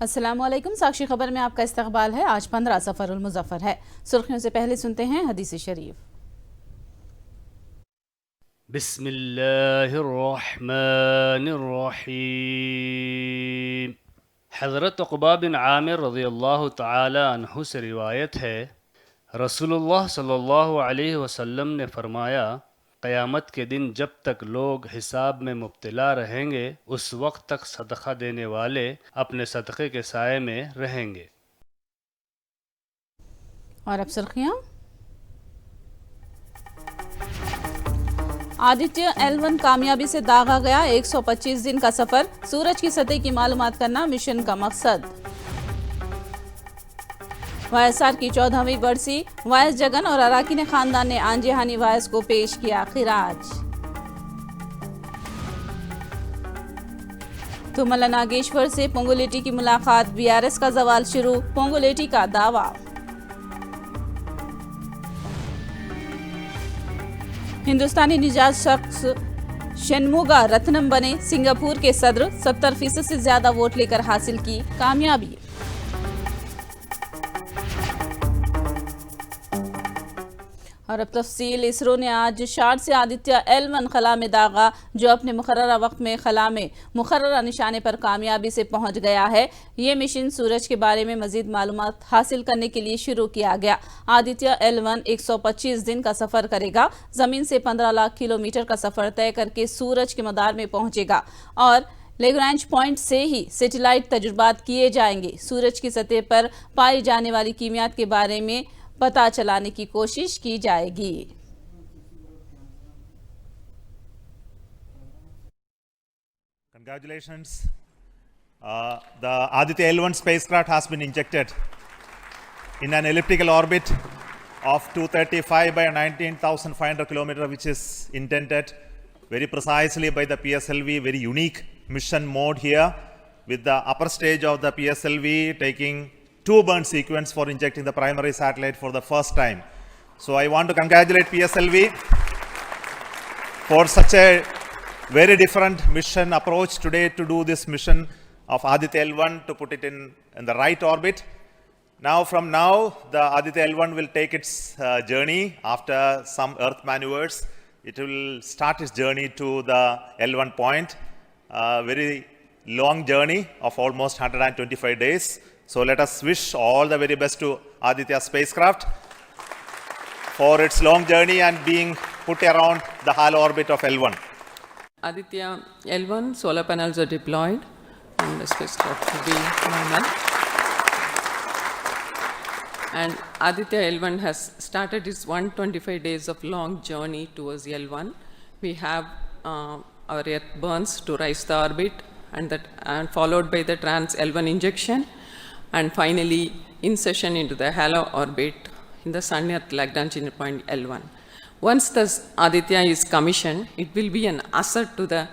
अस्सलामुअलैकुम। साक्षी खबर में आपका इस्तकबाल है। आज 15 सफरुल मुज़फ़्फ़र है। सुर्खियों से पहले सुनते हैं हदीस शरीफ। बिस्मिल्लाहिर्रहमानिर्रहीम। हज़रत उक़बा बिन आमिर रज़ियल्लाहु तआला अन्हु से रिवायत है, रसूलुल्लाह सल्लल्लाहु अलैहि वसल्लम ने फरमाया, क़यामत के दिन जब तक लोग हिसाब में मुब्तला रहेंगे, उस वक्त तक सदक़ा देने वाले अपने सदक़े के साए में रहेंगे। और अब सुर्खियाँ। आदित्य L1 कामयाबी से दागा गया। 125 दिन का सफर। सूरज की सतह की मालूमात करना मिशन का मकसद। YSR की 14वीं बरसी। वायस जगन और अराकीन खानदान ने आन जहानी वायस को पेश किया खिराज। तुमला नागेश्वर से पोंगुलेटी की मुलाकात। BRS का जवाल शुरू। पोंगुलेटी का दावा। हिंदुस्तानी निजात शख्स शनमुगा रत्नम बने सिंगापुर के सदर। 70% से ज्यादा वोट लेकर हासिल की कामयाबी। और अब तफसील। इसरो ने आज शार्ट से आदित्य L1 खला में दागा, जो अपने मुकर्ररा वक्त में खला में मुकर्ररा निशाने पर कामयाबी से पहुंच गया है। ये मिशन सूरज के बारे में मजीद मालूमात हासिल करने के लिए शुरू किया गया। आदित्य L1 125 दिन का सफर करेगा। जमीन से 15 लाख किलोमीटर का सफर तय करके सूरज के मदार में पहुंचेगा और लेग्रांज पॉइंट से ही सैटेलाइट तजुर्बात किए जाएंगे। सूरज की सतह पर पाई जाने वाली कीमियात के बारे में पता चलाने की कोशिश की जाएगी। Congratulations. The Aditya L1 spacecraft has been injected in an elliptical orbit of 235 by 19,500 kilometers, which is intended very precisely by the PSLV. Very unique mission mode here, with the upper stage of the PSLV taking 2 burn sequence for injecting the primary satellite for the first time. So I want to congratulate PSLV for such a very different mission approach today to do this mission of Aditya L1 to put it in the right orbit. From now, the Aditya L1 will take its journey after some Earth maneuvers. It will start its journey to the L1 point, a very long journey of almost 125 days. So let us wish all the very best to Aditya spacecraft for its long journey and being put around the halo orbit of L1. Aditya L1 solar panels are deployed and the spacecraft will be normal. And Aditya L1 has started its 125 days of long journey towards L1. We have our Earth burns to rise the orbit and followed by the trans L1 injection and finally insertion into the halo orbit in the Sun Earth Lagrangian point L1. Once this Aditya is commissioned, it will be an asset to the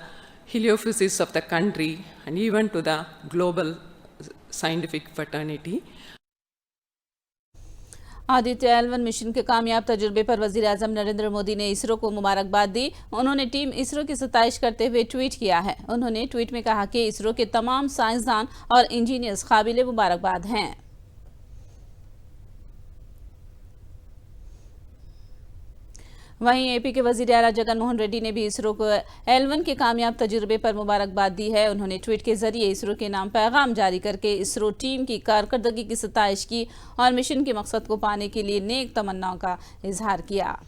heliophysics of the country and even to the global scientific fraternity. Aditya L1 mission के कामयाब तजुर्बे पर वजीर आजम नरेंद्र मोदी ने इसरो को मुबारकबाद दी। उन्होंने team ISRO की सताइश करते हुए ट्वीट किया है। उन्होंने ट्वीट में कहा कि इसरो के तमाम साइंसदान और इंजीनियर्स काबिल मुबारकबाद हैं। वहीं एपी के वजीर आला जगन मोहन रेड्डी ने भी इसरो को L1 के कामयाब तजुर्बे पर मुबारकबाद दी है। उन्होंने ट्वीट के जरिए इसरो के नाम पैगाम जारी करके इसरो टीम की कारकर्दगी की सताइश की और मिशन के मकसद को पाने के लिए नेक तमन्नाओं का इजहार किया।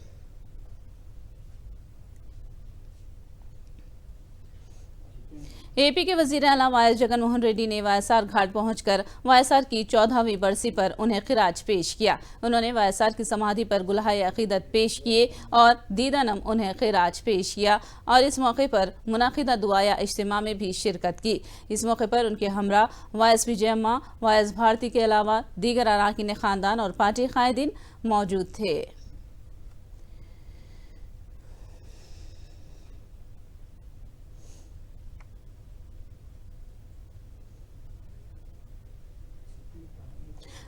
एपी के वजीर आला वायस जगन मोहन रेड्डी ने YSR घाट पहुंचकर YSR की 14वीं बरसी पर उन्हें खिराज पेश किया। उन्होंने YSR की समाधि पर गुलहाए अकीदत पेश किए और दीदानम उन्हें खिराज पेश किया और इस मौके पर मुनाकिदा दुआया इज्तिमा में भी शिरकत की। इस मौके पर उनके हमरा वायस विजयम्मा, वायस भारती के अलावा दीगर अराकीन खानदान और पार्टी कायदीन मौजूद थे।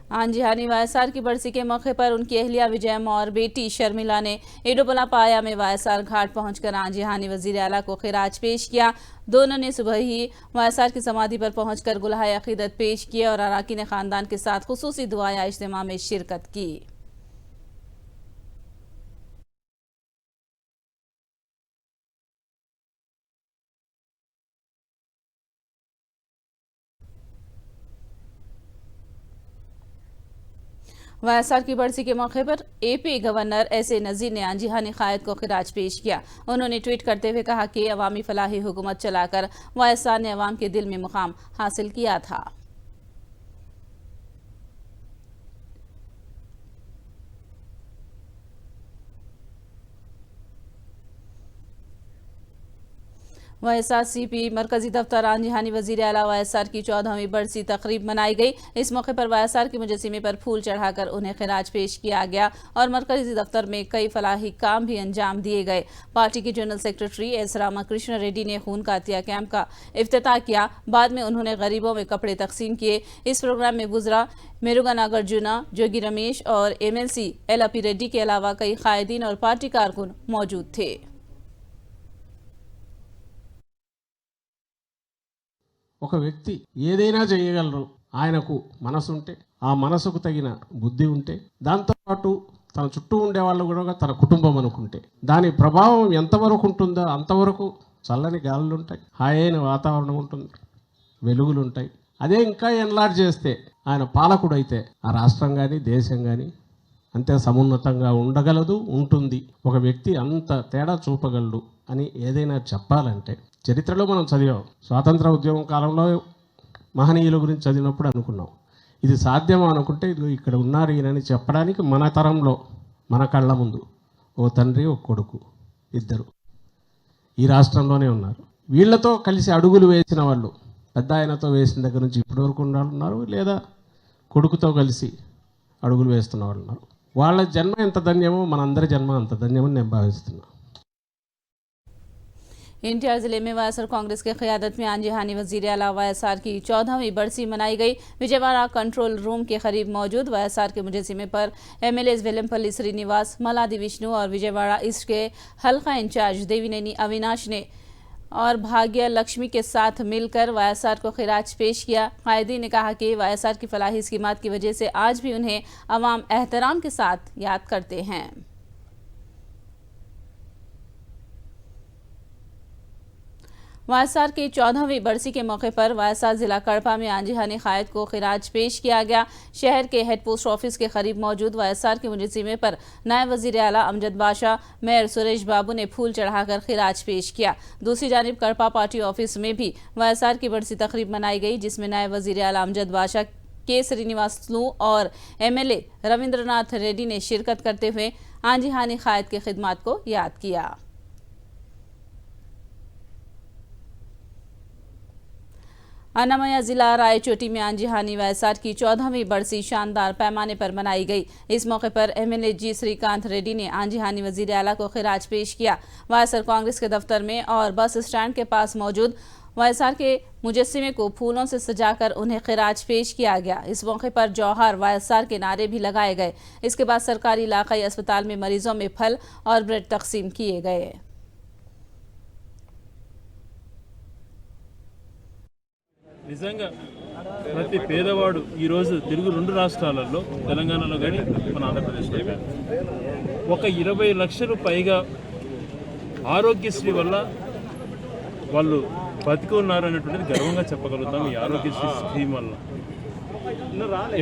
आंजिहानी वायसार की बरसी के मौके पर उनकी अहलिया विजयम और बेटी शर्मिला ने इडोबला पाया में वायसार घाट पहुंचकर आंजिहानी वजीर आला को खिराज पेश किया। दोनों ने सुबह ही वायसार की समाधि पर पहुंचकर गुलहाए अकीदत पेश किए और अराकीन खानदान के साथ खुसूसी दुआया इज्तिमा में शिरकत की। वायसार की बरसी के मौके पर एपी गवर्नर एस.ए. नजीर ने आंजिहानी कायद को खिराज पेश किया। उन्होंने ट्वीट करते हुए कहा कि अवामी फलाही हुकूमत चलाकर वायसार ने अवाम के दिल में मुकाम हासिल किया था। वायसार सीपी मरकजी दफ्तर आंजिहानी वजीर आला वायसार की 14वीं बरसी तकरीब मनाई गई। इस मौके पर वायसार के मुजस्सिमे पर फूल चढ़ाकर उन्हें खिराज पेश किया गया और मरकजी दफ्तर में कई फलाही काम भी अंजाम दिए गए। पार्टी के general secretary S Ramakrishna Reddy ने खून का अतिया कैंप का इफ्तिताह किया। बाद में उन्होंने गरीबों में कपड़े तकसीम किए। इस प्रोग्राम में गुजरा मेरुगा नागार्जुना, जोगी रमेश और MLC एलपी रेड्डी के अलावा कई कायदीन और पार्टी कारकुन मौजूद थे। ఒక వ్యక్తి ఏదైనా చేయగలరు, ఆయనకు మనసు ఉంటే, ఆ మనసుకు తగిన బుద్ధి ఉంటే, దాంతోపాటు తన చుట్టూ ఉండే వాళ్ళు కూడా తన కుటుంబం అనుకుంటే దాని ప్రభావం ఎంతవరకు ఉంటుందో అంతవరకు చల్లని గాలులు ఉంటాయి, హాయైన వాతావరణం ఉంటుంది, వెలుగులు ఉంటాయి. అదే ఇంకా ఎన్లార్జ్ చేస్తే ఆయన పాలకుడు అయితే ఆ రాష్ట్రం కానీ దేశం కానీ అంతే సమున్నతంగా ఉండగలదు, ఉంటుంది. ఒక వ్యక్తి అంత తేడా చూపగలడు అని ఏదైనా చెప్పాలంటే చరిత్రలో మనం చదివాం. స్వాతంత్ర ఉద్యమం కాలంలో మహనీయుల గురించి చదివినప్పుడు అనుకున్నాం ఇది సాధ్యమా అనుకుంటే ఇదిగో ఇక్కడ ఉన్నారు ఈయనని చెప్పడానికి మన తరంలో మన కళ్ళ ముందు ఓ తండ్రి ఓ కొడుకు ఇద్దరు ఈ రాష్ట్రంలోనే ఉన్నారు. వీళ్ళతో కలిసి అడుగులు వేసిన వాళ్ళు పెద్ద ఆయనతో వేసిన దగ్గర నుంచి ఇప్పటి వరకు ఉన్నారు, లేదా కొడుకుతో కలిసి అడుగులు వేస్తున్న వాళ్ళు ఉన్నారు. వాళ్ళ జన్మ ఎంత ధన్యమో మనందరి జన్మ అంత ధన్యమని నేను భావిస్తున్నాను. एनटीआर जिले में वायसार कांग्रेस के क़यादत में आंजिहानी वजीर आला वायसार की 14वीं बरसी मनाई गई। विजयवाड़ा कंट्रोल रूम के करीब मौजूद वायसार के मुजस्सिमे पर MLAs वेलमपल्ली श्रीनिवास, मलादी विष्णु और विजयवाड़ा ईस्ट के हल्का इंचार्ज देवीनेनी अविनाश ने और भाग्य लक्ष्मी के साथ मिलकर वायसार को खिराज पेश किया। कायदी ने कहा कि वायसार की फलाही स्कीमात की वजह से आज भी उन्हें अवाम एहतराम के साथ याद करते हैं। वायसार की 14वीं बरसी के मौके पर वायसार जिला कड़पा में आंजिहानी कायद को खिराज पेश किया गया। शहर के हेड पोस्ट ऑफिस के करीब मौजूद वायसार के मुजस्सिमे पर नायब वजीर आला अमजद बादशाह, मेयर सुरेश बाबू ने फूल चढ़ाकर खिराज पेश किया। दूसरी जानिब कड़पा पार्टी ऑफिस में भी वायसार की बरसी तकरीब मनाई गई, जिसमें नायब वजीर आला अमजद बादशाह, के श्रीनिवासलू और MLA रविंद्रनाथ रेड्डी ने शिरकत करते हुए आंजिहानी कायद की खिदमत को याद किया। अन्नामया जिला रायचोटी में आंजिहानी वायसार की 14वीं बरसी शानदार पैमाने पर मनाई गई। इस मौके पर MLA जी श्रीकांत रेड्डी ने आंजिहानी वजीर आला को खिराज पेश किया। वायसार कांग्रेस के दफ्तर में और बस स्टैंड के पास मौजूद वायसार के मुजस्सिमे को फूलों से सजाकर उन्हें खिराज पेश किया गया। इस मौके पर जौहर वायसार के नारे भी लगाए गए। इसके बाद सरकारी इलाकाई अस्पताल में मरीजों में फल और ब्रेड तकसीम किए गए। నిజంగా ప్రతి పేదవాడు ఈరోజు తెలుగు రెండు రాష్ట్రాలలో తెలంగాణలో కానీ మన ఆంధ్రప్రదేశ్లో కానీ ఒక 20 లక్షలు పైగా ఆరోగ్యశ్రీ వల్ల వాళ్ళు బతికి ఉన్నారు అనేటువంటిది గర్వంగా చెప్పగలుగుతాం. ఈ ఆరోగ్యశ్రీ స్కీమ్ వల్ల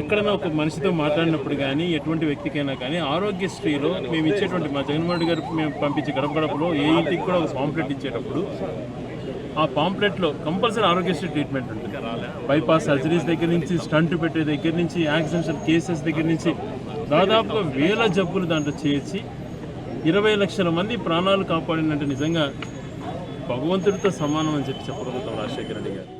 ఎక్కడైనా ఒక మనిషితో మాట్లాడినప్పుడు కానీ ఎటువంటి వ్యక్తికైనా కానీ ఆరోగ్యశ్రీలో మేము ఇచ్చేటువంటి మా జగన్మోహన్ రెడ్డి గారు మేము పంపించే గడపలో ఏ ఇంటికి కూడా ఒక పాంప్లెట్ ఇచ్చేటప్పుడు ఆ పాంప్లెట్లో కంపల్సరీ ఆరోగ్యశ్రీ ట్రీట్మెంట్ ఉంటుంది. బైపాస్ సర్జరీస్ దగ్గర నుంచి స్టంట్ పెట్టే దగ్గర నుంచి యాక్సిడెంటల్ కేసెస్ దగ్గర నుంచి దాదాపుగా 1000 జబ్బులు దాంట్లో చేర్చి 20 లక్షల మంది ప్రాణాలు కాపాడినంటే నిజంగా భగవంతుడితో సమానం అని చెప్పగలుగుతాం రాజశేఖర రెడ్డి గారు.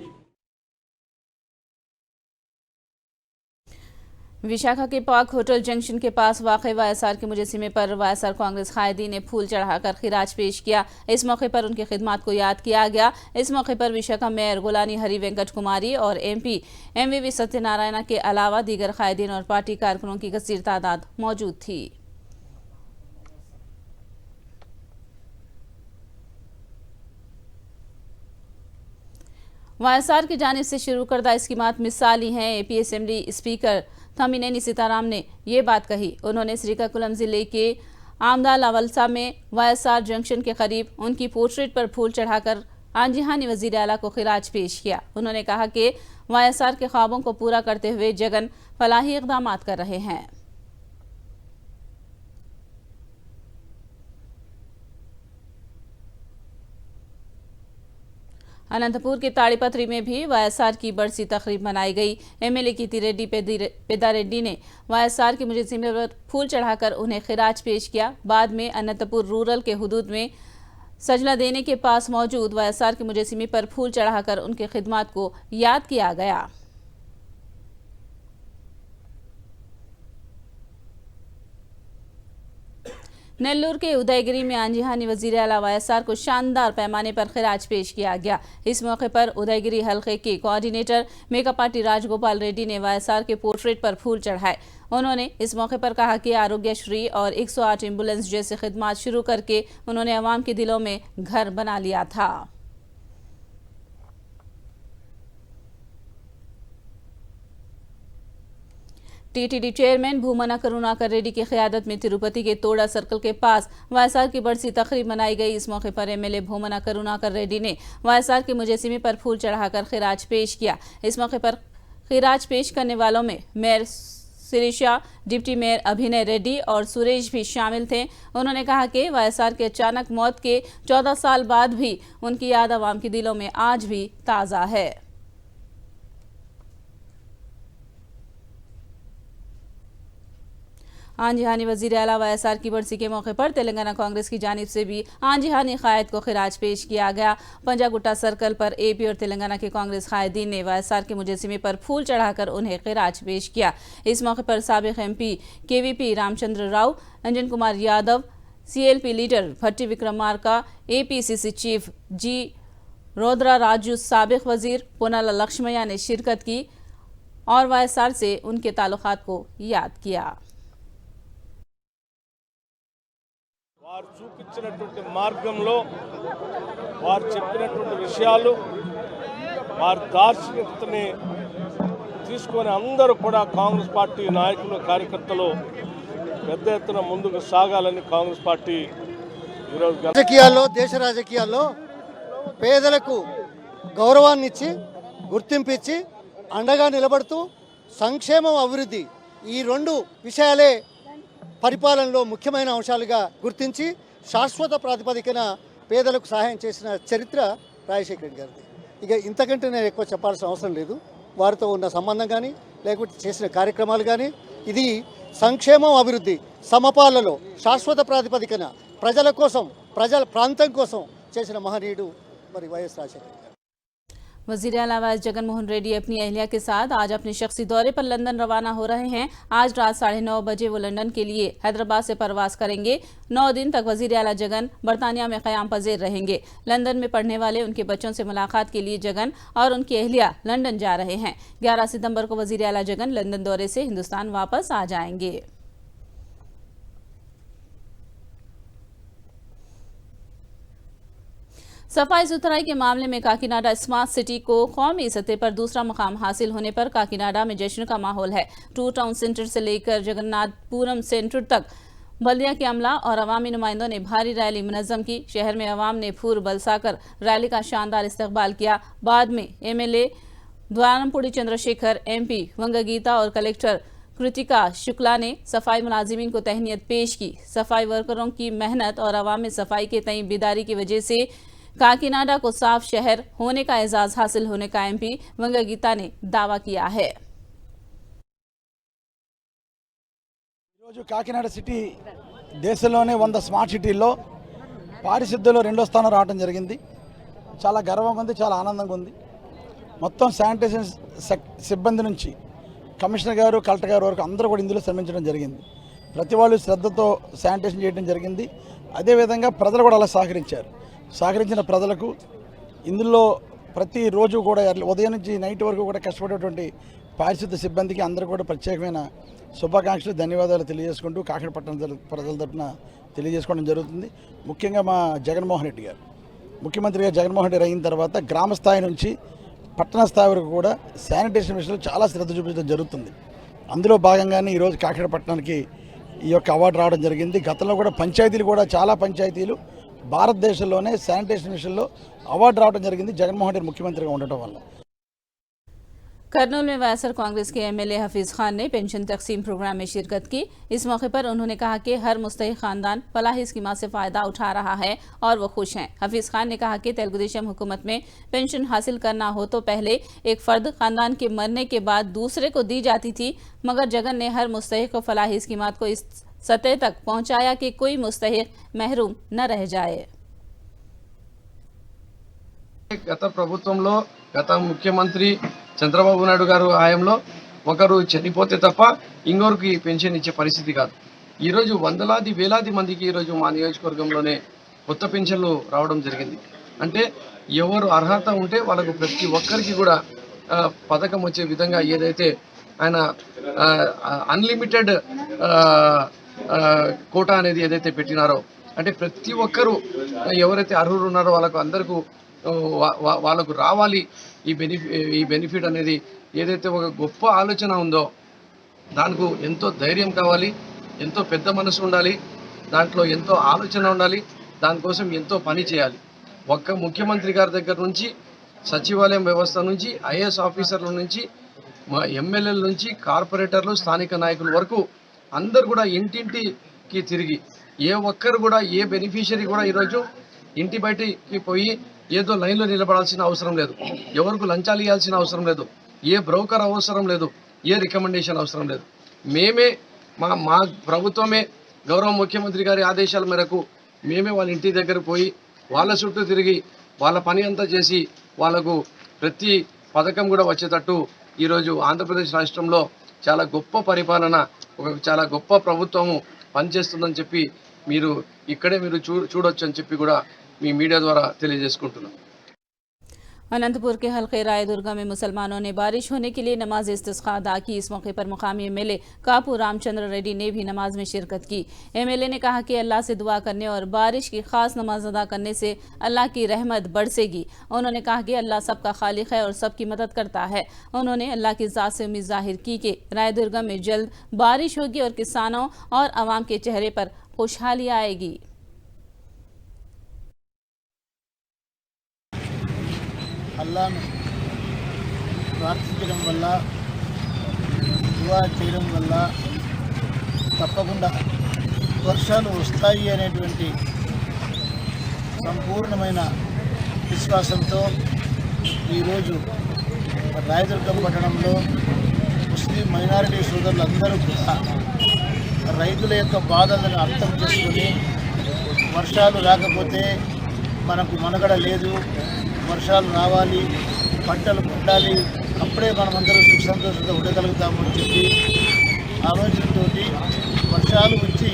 विशाखा के पाक होटल जंक्शन के पास वाक़ वाईएसआर के मुजस्सिमे पर वाईएसआर कांग्रेस कायदीन ने फूल चढ़ाकर खिराज पेश किया। इस मौके पर उनकी खिदमत को याद किया गया। इस मौके पर विशाखा मेयर गोलानी हरि वेंकट कुमारी और MP MVV सत्यनारायण के अलावा दीगर कायदीन और पार्टी कारकुनों की कसीर तादाद मौजूद थी। वाईएसआर की जानिब से शुरू करदा स्कीमात मिसाली हैं। AP असेंबली स्पीकर थमीनेनी सीताराम ने ये बात कही। उन्होंने श्रीकाकुलम जिले के आमदा लावलसा में वाईएसआर जंक्शन के करीब उनकी पोर्ट्रेट पर फूल चढ़ाकर आंजिहानी वजीर आला को खिराज पेश किया। उन्होंने कहा कि वाईएसआर के ख्वाबों को पूरा करते हुए जगन फलाही इक़दामात कर रहे हैं। अनंतपुर के ताड़ीपत्री में भी वाईएसआर की बरसी तकरीब मनाई गई। MLA कीर्ति रेड्डी पेदा रेड्डी ने वाईएसआर के मुजस्सिमे पर फूल चढ़ाकर उन्हें खिराज पेश किया। बाद में अनंतपुर रूरल के हुदूद में सजला देने के पास मौजूद वाईएसआर के मुजस्सिमे पर फूल चढ़ाकर उनकी खिदमत को याद किया गया। नेल्लूर के उदयगिरी में आंजिहानी वजीर आला वाईएसआर को शानदार पैमाने पर खिराज पेश किया गया। इस मौके पर उदयगिरी हल्के के कोऑर्डिनेटर मेकापाटी राजगोपाल रेड्डी ने वाईएसआर के पोर्ट्रेट पर फूल चढ़ाए। उन्होंने इस मौके पर कहा कि आरोग्यश्री और 108 एम्बुलेंस जैसे खिदमात शुरू करके उन्होंने अवाम के दिलों में घर बना लिया था। TTD चेयरमैन भूमना करुणाकर रेड्डी की क़यादत में तिरुपति के तोड़ा सर्कल के पास वाईएसआर की बरसी तकरीब मनाई गई। इस मौके पर MLA भूमना करुणाकर रेड्डी ने वाईएसआर के मुजस्सिमे पर फूल चढ़ाकर खिराज पेश किया। इस मौके पर खिराज पेश करने वालों में मेयर शिरीषा, डिप्टी मेयर अभिनय रेड्डी और सुरेश भी शामिल थे। उन्होंने कहा कि वाईएसआर के अचानक मौत के 14 साल बाद भी उनकी याद अवाम के दिलों में आज भी ताज़ा है। आंजिहानी वजीर आला वाईएसआर की बरसी के मौके पर तेलंगाना कांग्रेस की जानिब से भी आंजिहानी कायद को खिराज पेश किया गया। पंजागुट्टा सर्कल पर AP और तेलंगाना के कांग्रेस कायदीन ने वाईएसआर के मुजस्सिमे पर फूल चढ़ाकर उन्हें खिराज पेश किया। इस मौके पर साबिक MP KVP Ramchandra Rao, Anjan Kumar Yadav, CLP leader Bhatti Vikramarka, APCC chief G Rudra Raju, साबिक वजीर पोनाला लक्ष्मయ్య ने शिरकत की और वाईएसआर से उनके ताल्लुकात को याद किया। వారు చూపించినటువంటి మార్గంలో వారు చెప్పినటువంటి విషయాలు వారి దార్శనికతని తీసుకొని అందరూ కూడా కాంగ్రెస్ పార్టీ నాయకులు కార్యకర్తలు పెద్ద ఎత్తున ముందుకు సాగాలని కాంగ్రెస్ పార్టీ ఈరోజు రాజకీయాల్లో దేశ రాజకీయాల్లో పేదలకు గౌరవాన్ని ఇచ్చి గుర్తింపు ఇచ్చి అండగా నిలబడుతూ సంక్షేమం అభివృద్ధి ఈ రెండు విషయాలే పరిపాలనలో ముఖ్యమైన అంశాలుగా గుర్తించి శాశ్వత ప్రాతిపదికన పేదలకు సహాయం చేసిన చరిత్ర రాజశేఖర రెడ్డి గారిది. ఇక ఇంతకంటే నేను ఎక్కువ చెప్పాల్సిన అవసరం లేదు. వారితో ఉన్న సంబంధం కానీ లేకపోతే చేసిన కార్యక్రమాలు కానీ ఇది సంక్షేమం అభివృద్ధి సమపాలలో శాశ్వత ప్రాతిపదికన ప్రజల కోసం ప్రజల ప్రాంతం కోసం చేసిన మహనీయుడు మరి వైఎస్ రాజశేఖర రెడ్డి. वजीर आला वाइस जगन मोहन रेड्डी अपनी अहलिया के साथ आज अपने शख्सी दौरे पर लंदन रवाना हो रहे हैं। आज रात 9:30 बजे वो लंदन के लिए हैदराबाद से परवास करेंगे। 9 दिन तक वजीर आला जगन बरतानिया में क़याम पज़ीर रहेंगे। लंदन में पढ़ने वाले उनके बच्चों से मुलाकात के लिए जगन और उनकी अहलिया लंदन जा रहे हैं। 11 सितंबर को वजीर आला जगन लंदन दौरे से हिंदुस्तान वापस आ जाएंगे। सफाई सुथराई के मामले में काकीनाडा स्मार्ट सिटी को कौमी सतह पर दूसरा मुकाम हासिल होने पर काकीनाडा में जश्न का माहौल है। टू टाउन सेंटर से लेकर जगन्नाथपुरम सेंटर तक बल्दिया के अमला और अवामी नुमाइंदों ने भारी रैली मुनज़्ज़म की। शहर में अवाम ने फूल बरसाकर रैली का शानदार इस्तकबाल किया। बाद में MLA द्वारमपुड़ी चंद्रशेखर, MP वंगगीता और कलेक्टर कृतिका शुक्ला ने सफाई मुलाजिमीन को तहनीत पेश की। सफाई वर्करों की मेहनत और अवामी सफाई के तई बेदारी की वजह से काकीनाडा को साफ शहर होने का एजाज हासिल होने का MP वंगगीता ने दावा किया है। కాకినాడ సిటీ దేశంలోనే 100 స్మార్ట్ సిటీల్లో పారిశుద్ధ్యంలో 2వ స్థానం రావడం జరిగింది. చాలా గర్వంగా ఉంది, చాలా ఆనందంగా ఉంది. మొత్తం శానిటేషన్ సిబ్బంది నుంచి కమిషనర్ గారు, కలెక్టర్ గారు వరకు అందరూ కూడా ఇందులో శ్రమించడం జరిగింది. ప్రతి వాళ్ళు శ్రద్ధతో శానిటేషన్ చేయడం జరిగింది. అదేవిధంగా ప్రజలు కూడా అలా సహకరించారు. సహకరించిన ప్రజలకు ఇందులో ప్రతిరోజు కూడా ఉదయం నుంచి నైట్ వరకు కూడా కష్టపడేటువంటి పారిశుద్ధ్య సిబ్బందికి అందరూ కూడా ప్రత్యేకమైన శుభాకాంక్షలు, ధన్యవాదాలు తెలియజేసుకుంటూ కాకినాడ ప్రజల తరఫున తెలియజేసుకోవడం జరుగుతుంది. ముఖ్యంగా మా జగన్మోహన్ రెడ్డి గారు ముఖ్యమంత్రిగా జగన్మోహన్ రెడ్డి అయిన తర్వాత గ్రామ స్థాయి నుంచి పట్టణ స్థాయి వరకు కూడా శానిటేషన్ విషయంలో చాలా శ్రద్ధ చూపించడం జరుగుతుంది. అందులో భాగంగానే ఈరోజు కాకినాడ పట్టణానికి ఈ యొక్క అవార్డు రావడం జరిగింది. గతంలో కూడా పంచాయతీలు కూడా చాలా పంచాయతీలు భారతదేశంలోనే శానిటేషన్ విషయంలో అవార్డు రావడం జరిగింది జగన్మోహన్ రెడ్డి ముఖ్యమంత్రిగా ఉండటం వల్ల. करनूल में वायसर कांग्रेस के एमएलए हफीज खान ने पेंशन तकसीम प्रोग्राम में शिरकत की। इस मौके पर उन्होंने कहा कि हर मुस्तहिक खानदान फलाही स्कीम से फायदा उठा रहा है और वो खुश हैं। हफीज खान ने कहा कि तेलुगुदेशम हुकूमत में पेंशन हासिल करना हो तो पहले एक फर्द खानदान के मरने के बाद दूसरे को दी जाती थी, मगर जगन ने हर मुस्तहिक को फलाही स्कीमात को इस सतह तक पहुंचाया कि कोई मुस्तहिक महरूम न रह जाए। గత ప్రభుత్వంలో గత ముఖ్యమంత్రి చంద్రబాబు నాయుడు గారు హయాంలో ఒకరు చనిపోతే తప్ప ఇంకొకరికి పెన్షన్ ఇచ్చే పరిస్థితి కాదు. ఈరోజు వందలాది వేలాది మందికి ఈరోజు మా నియోజకవర్గంలోనే కొత్త పెన్షన్లు రావడం జరిగింది. అంటే ఎవరు అర్హత ఉంటే వాళ్ళకు ప్రతి ఒక్కరికి కూడా పథకం వచ్చే విధంగా ఏదైతే ఆయన అన్లిమిటెడ్ కోటా అనేది ఏదైతే పెట్టినారో, అంటే ప్రతి ఒక్కరూ ఎవరైతే అర్హులు ఉన్నారో వాళ్ళకు అందరికీ వాళ్ళకు రావాలి ఈ బెనిఫిట్ అనేది ఏదైతే ఒక గొప్ప ఆలోచన ఉందో దానికి ఎంతో ధైర్యం కావాలి, ఎంతో పెద్ద మనసు ఉండాలి, దాంట్లో ఎంతో ఆలోచన ఉండాలి, దానికోసం ఎంతో పని చేయాలి. ఒక్క ముఖ్యమంత్రి గారి దగ్గర నుంచి సచివాలయం వ్యవస్థ నుంచి ఐఏఎస్ ఆఫీసర్ల నుంచి మా ఎమ్మెల్యేల నుంచి కార్పొరేటర్లు స్థానిక నాయకుల వరకు అందరు కూడా ఇంటింటికి తిరిగి ఏ ఒక్కరు కూడా ఏ బెనిఫిషియరీ కూడా ఈరోజు ఇంటి బయటికి పోయి ఏదో లైన్లో నిలబడాల్సిన అవసరం లేదు, ఎవరికి లంచాలు ఇవ్వాల్సిన అవసరం లేదు, ఏ బ్రోకర్ అవసరం లేదు, ఏ రికమెండేషన్ అవసరం లేదు. మేమే మా ప్రభుత్వమే గౌరవ ముఖ్యమంత్రి గారి ఆదేశాల మేరకు మేమే వాళ్ళ ఇంటి దగ్గర పోయి వాళ్ళ చుట్టూ తిరిగి వాళ్ళ పని అంతా చేసి వాళ్ళకు ప్రతి పథకం కూడా వచ్చేటట్టు ఈరోజు ఆంధ్రప్రదేశ్ రాష్ట్రంలో చాలా గొప్ప పరిపాలన, ఒక చాలా గొప్ప ప్రభుత్వము పనిచేస్తుందని చెప్పి మీరు ఇక్కడే మీరు చూడొచ్చు అని చెప్పి కూడా మీ మీడియా ద్వారా తెలియజేసుకుంటున్నాం. अनंतपुर के हल्के रायदुर्गा में मुसलमानों ने बारिश होने के लिए नमाज इस्तिस्का अदा की। इस मौके पर मुकामी एमएलए कापू रामचंद्र रेड्डी ने भी नमाज में शिरकत की। एमएलए ने कहा कि अल्लाह से दुआ करने और बारिश की खास नमाज अदा करने से अल्लाह की रहमत बरसेगी। उन्होंने कहा कि अल्लाह सबका खालिक है और सबकी मदद करता है। उन्होंने अल्लाह की ज़ात से उम्मीद जाहिर की कि रायदुर्गा में जल्द बारिश होगी और किसानों और आवाम के चेहरे पर खुशहाली आएगी। అల్లాను ప్రార్థించడం వల్ల, దువా చేయడం వల్ల తప్పకుండా వర్షాలు వస్తాయి అనేటువంటి సంపూర్ణమైన విశ్వాసంతో ఈరోజు రాయదుర్గం పట్టణంలో ముస్లిం మైనారిటీ సోదరులందరూ కూడా రైతుల యొక్క బాధలను అర్థం చేసుకొని వర్షాలు రాకపోతే మనకు మనుగడ లేదు, వర్షాలు రావాలి, పంటలు పండాలి, అప్పుడే మనమందరూ సుఖ సంతోషంతో ఉండగలుగుతాము అని చెప్పి ఆలోచనతో వర్షాలు వచ్చి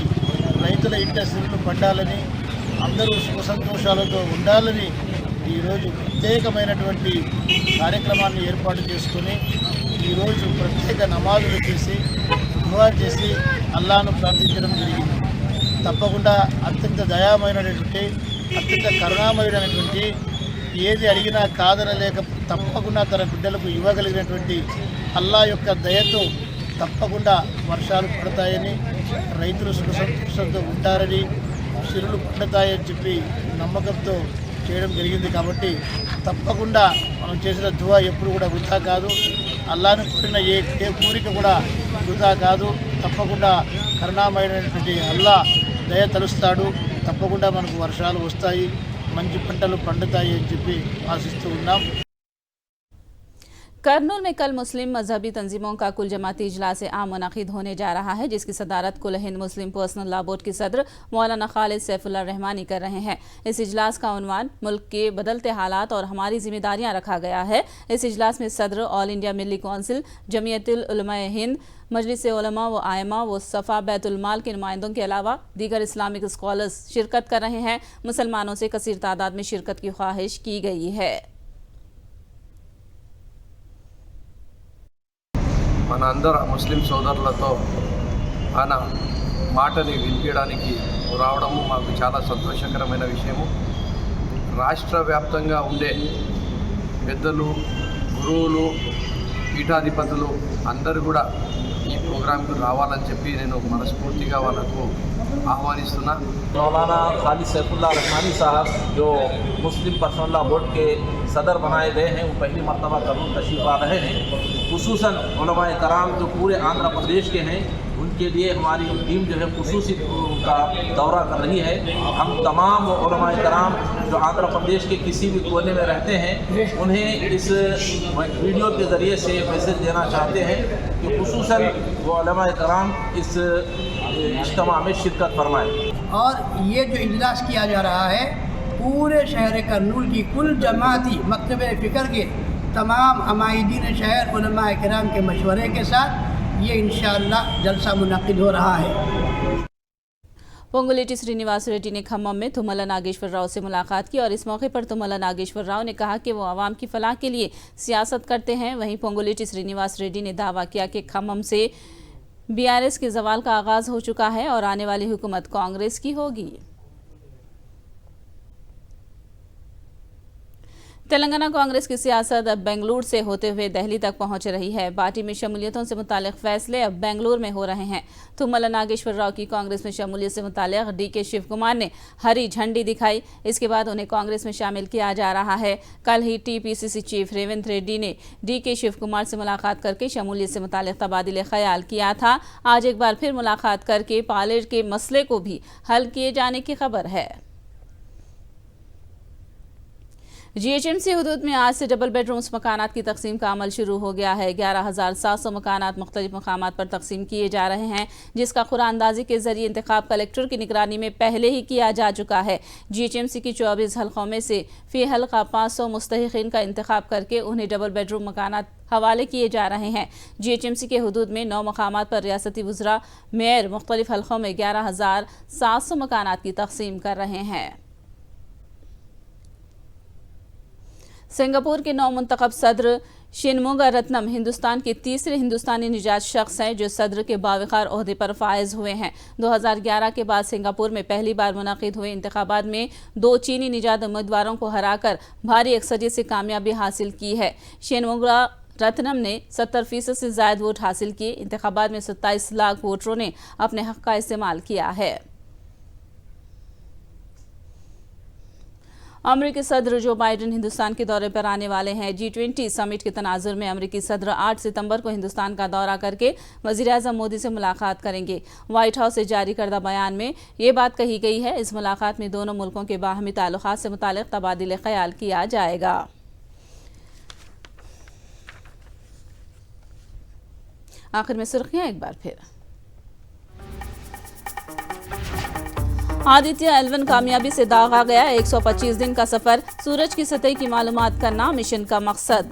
రైతుల ఇంట సిరులు పండాలని, అందరూ సుఖ సంతోషాలతో ఉండాలని ఈరోజు ప్రత్యేకమైనటువంటి కార్యక్రమాన్ని ఏర్పాటు చేసుకొని ఈరోజు ప్రత్యేక నమాజులు చేసి దువా చేసి అల్లాను ప్రార్థించడం జరిగింది. తప్పకుండా అత్యంత దయామైనటువంటి, అత్యంత కరుణామయుడైనటువంటి, ఏది అడిగినా కాదనలేక తప్పకుండా తన బిడ్డలకు ఇవ్వగలిగినటువంటి అల్లా యొక్క దయతో తప్పకుండా వర్షాలు పడతాయని, రైతులు సుఖ సంతోషంతో ఉంటారని, సిరులు పండుతాయని చెప్పి నమ్మకంతో చేయడం జరిగింది. కాబట్టి తప్పకుండా మనం చేసిన దువా ఎప్పుడు కూడా వృధా కాదు, అల్లాను కోరిన ఏ కోరిక కూడా వృధా కాదు. తప్పకుండా కరుణామయుడైనటువంటి అల్లా దయ తలుస్తాడు, తప్పకుండా మనకు వర్షాలు వస్తాయి, మంచి పంటలు పండుతాయి అని చెప్పి ఆశిస్తూ ఉన్నాం. करनूल में कल मुस्लिम मजहबी तंजीमों का कुल जमाती इजलास आम मुनाकिद होने जा रहा है, जिसकी सदारत कुल हिंद मुस्लिम पर्सनल लॉ बोर्ड के सदर मौलाना खालिद सैफुल्लाह रहमानी कर रहे हैं। इस इजलास का उन्वान मुल्क के बदलते हालात और हमारी जिम्मेदारियां रखा गया है। इस इजलास में सदर ऑल इंडिया मिल्ली कौंसिल, जमीयतुल उलमाए हिंद, मजलिस उलमा व आयमा व सफ़ा बैतुल माल के नुमाइंदों के अलावा दीगर इस्लामिक स्कॉलर्स शिरकत कर रहे हैं। मुसलमानों से कसीर तादाद में शिरकत की ख्वाहिश की गई है। మనందర ముస్లిం సోదరులతో ఆయన మాటని వినిపించడానికి రావడము మాకు చాలా సంతోషకరమైన విషయము. రాష్ట్ర వ్యాప్తంగా ఉండే పెద్దలు, గురువులు, పీఠాధిపతులు అందరూ కూడా ఈ ప్రోగ్రాంకు రావాలని చెప్పి నేను మనస్ఫూర్తిగా వాళ్ళకు आह्वानिస్తున్నా. मौलाना खालिद सैफुल्लाह रहमानी साहब जो मुस्लिम पर्सनल लॉ बोर्ड के सदर बनाए गए हैं, वो पहली मरतबा करनूल तशरीफ आ रहे हैं. खुसूसन उलमाए कराम जो पूरे आंध्र प्रदेश के हैं, उनके लिए हमारी टीम जो है खुसूसी उनका दौरा कर रही है. हम तमाम उलमाए कराम जो आंध्र प्रदेश के किसी भी कोने में रहते हैं, उन्हें इस वीडियो के ज़रिए से मैसेज देना चाहते हैं कि खुसूसन वो उलमाए कराम इस इज्तिमा में शिरकत फरमाएं. और ये जो इजलास किया जा रहा है, पूरे शहर करनूल की कुल जमाती मकतब फ़िक्र के तमाम अमायदीन शहर उलमाए किराम के मशवरे के साथ ये इंशाअल्लाह जलसा मुनक़िद हो रहा है. पोंगुलेटी श्रीनिवास रेड्डी ने खम्मम में तुम्मला नागेश्वर राव से मुलाकात की और इस मौके पर तुम्मला नागेश्वर राव ने कहा कि वो आवाम की फलाह के लिए सियासत करते हैं. वहीं पोंगुलेटी श्रीनिवास रेड्डी ने दावा किया कि खम्मम से बीआरएस के जवाल का आगाज हो चुका है और आने वाली हुकूमत कांग्रेस की होगी. तेलंगाना कांग्रेस की सियासत अब बेंगलुरु से होते हुए दिल्ली तक पहुंच रही है. पार्टी में शमूलियतों से मुतालिक फैसले अब बेंगलुरु में हो रहे हैं. तुम्मला नागेश्वर राव की कांग्रेस में शमूलियत से मुतालिक डीके शिव कुमार ने हरी झंडी दिखाई. इसके बाद उन्हें कांग्रेस में शामिल किया जा रहा है. कल ही टीपीसीसी चीफ रेवंत रेड्डी ने डीके शिव कुमार से मुलाकात करके शमूलियत से मुतालिक तबादिले ख्याल किया था. आज एक बार फिर मुलाकात करके पालेट के मसले को भी हल किए जाने की खबर है. जीएचएमसी हुदूद में आज से डबल बेडरूम्स मकानात की तकसीम का अमल शुरू हो गया है. 11,700 मकानात मुख्तलिफ मकामात पर तकसीम किए जा रहे हैं, जिसका कुरानंदाजी के जरिए इंतखाब कलेक्टर की निगरानी में पहले ही किया जा चुका है. जीएचएमसी की 24 हल्कों में से फी हल्का 500 मुस्तहिकीन का इंतखाब करके उन्हें डबल बेडरूम मकानात हवाले किए जा रहे हैं. जीएचएमसी के हुदूद में 9 मकामात पर रियासती वज़रा मेयर मुख्तलिफ हल्कों में 11,700 मकानात की तकसीम कर रहे हैं. सिंगापुर के नौमुंतखब सदर शिनमुगा रत्नम हिंदुस्तान के तीसरे हिंदुस्तानी निजात शख्स हैं जो सदर के बावकार ओहदे पर फायज हुए हैं. 2011 के बाद सिंगापुर में पहली बार मुनाकिद हुए इंतखाबात में 2 चीनी निजात उम्मीदवारों को हराकर भारी अक्सरियत से कामयाबी हासिल की है. शिनमुगा रत्नम ने 70% से ज़ायद वोट हासिल किए. इंतखाबात में 27 लाख वोटरों ने अपने हक़ का इस्तेमाल किया है. अमरीकी सदर जो बाइडेन हिंदुस्तान के दौरे पर आने वाले हैं. G20 समिट के तनाजुर में अमरीकी सदर 8 सितंबर को हिंदुस्तान का दौरा करके वज़ीर-ए-आज़म मोदी से मुलाकात करेंगे. व्हाइट हाउस से जारी करदा बयान में ये बात कही गई है. इस मुलाकात में दोनों मुल्कों के बाहमी ताल्लुकात से मुतालिक तबादिले ख्याल किया जाएगा. आखिर में सुर्खियां एक बार फिर. आदित्य L1 कामयाबी से दागा गया. 125 दिन का सफर. सूरज की सतह की मालूमात करना मिशन का मकसद.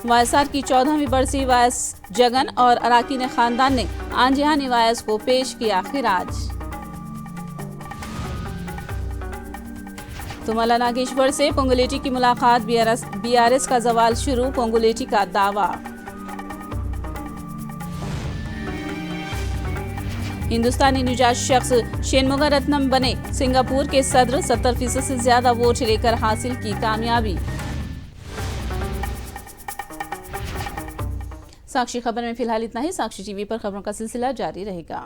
वायएसआर की 14वीं बरसी वायस जगन और अराकीन खानदान ने आंजिहानी वायस को पेश किया खिराज. तुम्मला नागेश्वर से पोंगुलेटी की मुलाकात. बीआरएस का जवाल शुरू. पोंगुलेटी का दावा. हिंदुस्तानी निजात शख्स शिनमुगा रत्नम बने सिंगापुर के सदर. 70% से ज्यादा वोट लेकर हासिल की कामयाबी. साक्षी खबर में फिलहाल इतना ही. साक्षी टीवी पर खबरों का सिलसिला जारी रहेगा.